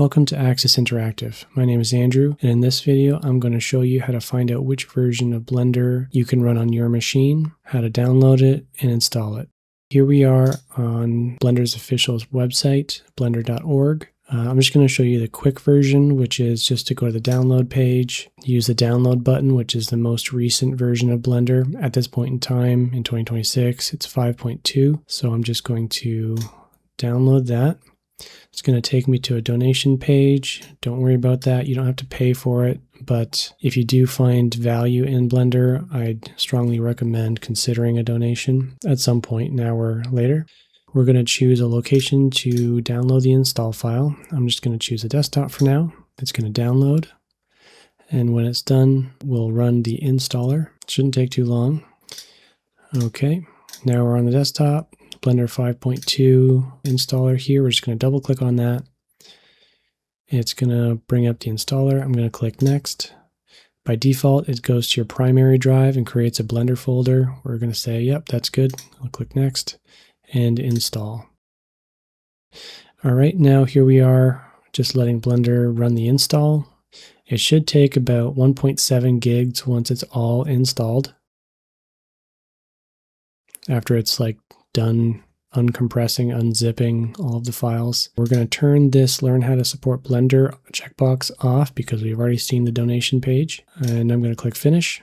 Welcome to Axis Interactive. My name is Andrew, and in this video I'm going to show you how to find out which version of Blender you can run on your machine, how to download it, and install it. Here we are on Blender's official website, blender.org. I'm just going to show you the quick version, which is just to go to the download page, use the download button, which is the most recent version of Blender. At this point in time, in 2026, it's 5.2, so I'm just going to download that. It's going to take me to a donation page. Don't worry about that. You don't have to pay for it. But if you do find value in Blender, I'd strongly recommend considering a donation at some point, now or later. We're going to choose a location to download the install file. I'm just going to choose a desktop for now. It's going to download. And when it's done, we'll run the installer. It shouldn't take too long. Okay, now we're on the desktop. Blender 5.2 installer here. We're just going to double click on that. It's going to bring up the installer. I'm going to click next. By default, it goes to your primary drive and creates a Blender folder. We're going to say, yep, that's good. I'll click next and install. All right, now here we are, just letting Blender run the install. It should take about 1.7 gigs once it's all installed. After it's like done uncompressing, unzipping all of the files. We're going to turn this Learn How to Support Blender checkbox off because we've already seen the donation page. And I'm going to click Finish.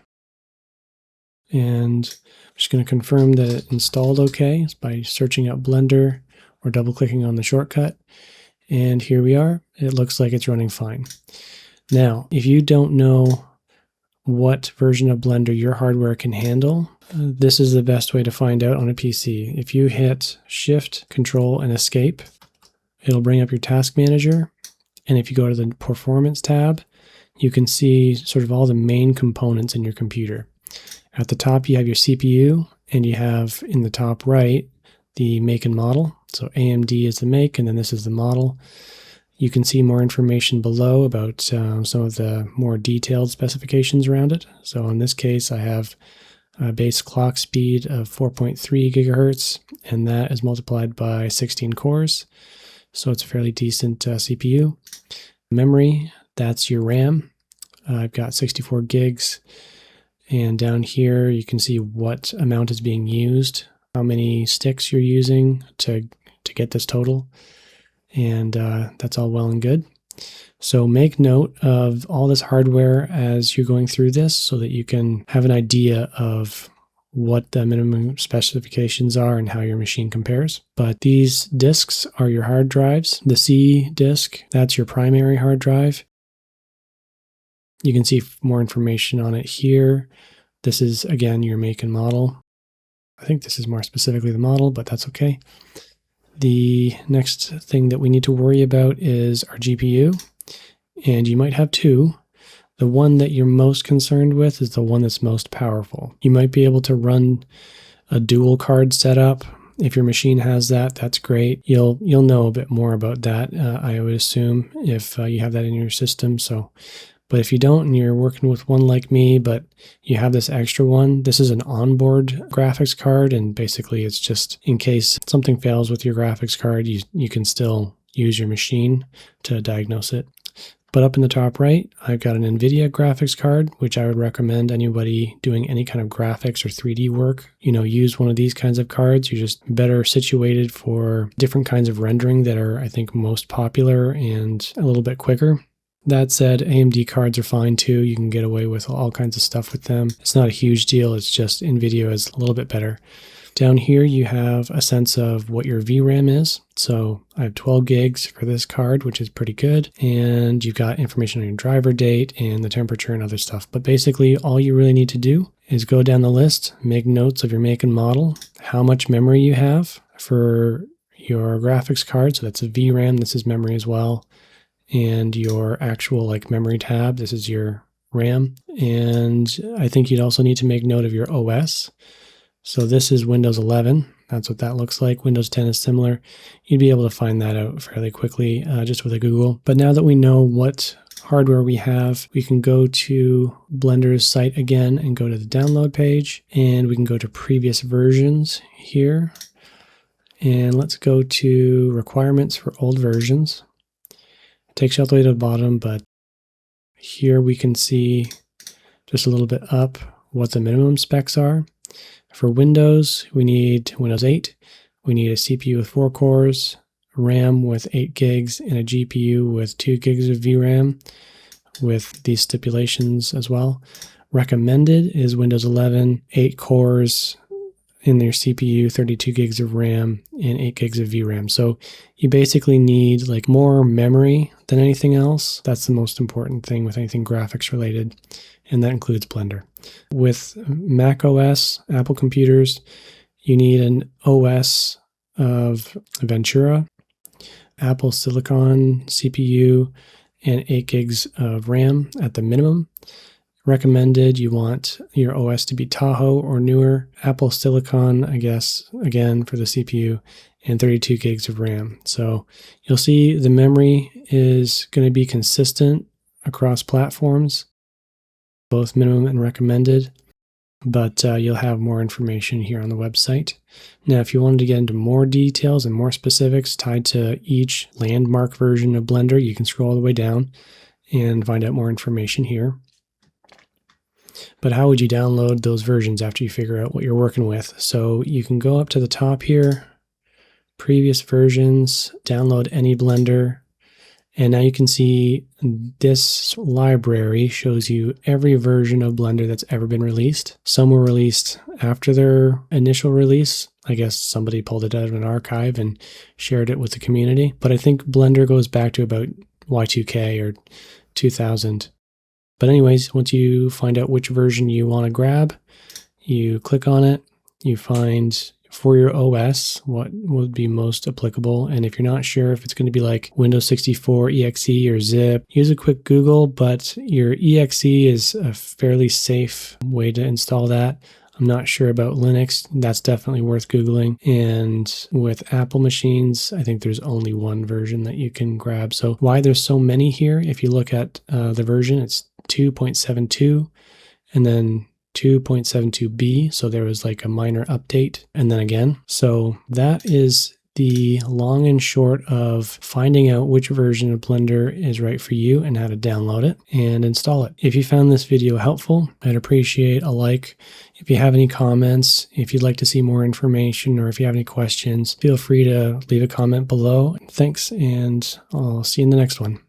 And I'm just going to confirm that it installed okay by searching out Blender or double-clicking on the shortcut. And here we are. It looks like it's running fine. Now, if you don't know what version of Blender your hardware can handle, this is the best way to find out on a PC. If you hit Shift, Control, and Escape, it'll bring up your Task Manager. And if you go to the Performance tab, you can see sort of all the main components in your computer. At the top, you have your CPU, and you have in the top right, the make and model. So AMD is the make, and then this is the model. You can see more information below about some of the more detailed specifications around it. So in this case, I have a base clock speed of 4.3 gigahertz, and that is multiplied by 16 cores. So it's a fairly decent CPU. Memory, that's your RAM. I've got 64 gigs. And down here, you can see what amount is being used, how many sticks you're using to get this total. And that's all well and good. So make note of all this hardware as you're going through this so that you can have an idea of what the minimum specifications are and how your machine compares. But these disks are your hard drives. The C disk, that's your primary hard drive. You can see more information on it here. This is, again, your make and model. I think this is more specifically the model, but that's okay. The next thing that we need to worry about is our GPU. And you might have two. The one that you're most concerned with is the one that's most powerful. You might be able to run a dual card setup. If your machine has that, that's great. You'll know a bit more about that, I would assume, if you have that in your system. But if you don't and you're working with one like me, but you have this extra one, this is an onboard graphics card, and basically it's just in case something fails with your graphics card, you can still use your machine to diagnose it. But up in the top right, I've got an NVIDIA graphics card, which I would recommend anybody doing any kind of graphics or 3D work, use one of these kinds of cards. You're just better situated for different kinds of rendering that are, I think, most popular and a little bit quicker. That said, AMD cards are fine too. You can get away with all kinds of stuff with them. It's not a huge deal. It's just NVIDIA is a little bit better. Down here, you have a sense of what your VRAM is. So I have 12 gigs for this card, which is pretty good. And you've got information on your driver date and the temperature and other stuff. But basically, all you really need to do is go down the list, make notes of your make and model, how much memory you have for your graphics card. So that's a VRAM. This is memory as well. And your actual memory tab. This is your RAM. And I think you'd also need to make note of your OS. So this is Windows 11. That's what that looks like. Windows 10 is similar. You'd be able to find that out fairly quickly just with a Google. But now that we know what hardware we have, we can go to Blender's site again and go to the download page. And we can go to previous versions here. And let's go to requirements for old versions. Takes you all the way to the bottom, but here we can see just a little bit up what the minimum specs are. For Windows, we need Windows 8. We need a CPU with 4 cores, RAM with 8 gigs, and a GPU with 2 gigs of VRAM with these stipulations as well. Recommended is Windows 11, 8 cores in their CPU, 32 gigs of RAM, and 8 gigs of VRAM. So you basically need like more memory than anything else. That's the most important thing with anything graphics related, and that includes Blender. With Mac OS, Apple computers, you need an OS of Ventura, Apple Silicon CPU, and 8 gigs of RAM at the minimum. Recommended, you want your OS to be Tahoe or newer. Apple Silicon, I guess, again for the CPU, and 32 gigs of RAM. So you'll see the memory is going to be consistent across platforms, both minimum and recommended, but you'll have more information here on the website. Now, if you wanted to get into more details and more specifics tied to each landmark version of Blender, you can scroll all the way down and find out more information here. But how would you download those versions after you figure out what you're working with? So you can go up to the top here, previous versions, download any Blender, and now you can see this library shows you every version of Blender that's ever been released. Some were released after their initial release. I guess somebody pulled it out of an archive and shared it with the community. But I think Blender goes back to about Y2K or 2000. But anyways, once you find out which version you want to grab, you click on it, you find for your OS what would be most applicable. And if you're not sure if it's going to be like Windows 64 EXE or zip, use a quick Google, but your EXE is a fairly safe way to install that. I'm not sure about Linux. That's definitely worth Googling. And with Apple machines, I think there's only one version that you can grab. So why there's so many here, if you look at the version, it's 2.72 and then 2.72b. So there was like a minor update and then again. So that is the long and short of finding out which version of Blender is right for you and how to download it and install it. If you found this video helpful, I'd appreciate a like. If you have any comments, if you'd like to see more information, or if you have any questions, feel free to leave a comment below. Thanks, and I'll see you in the next one.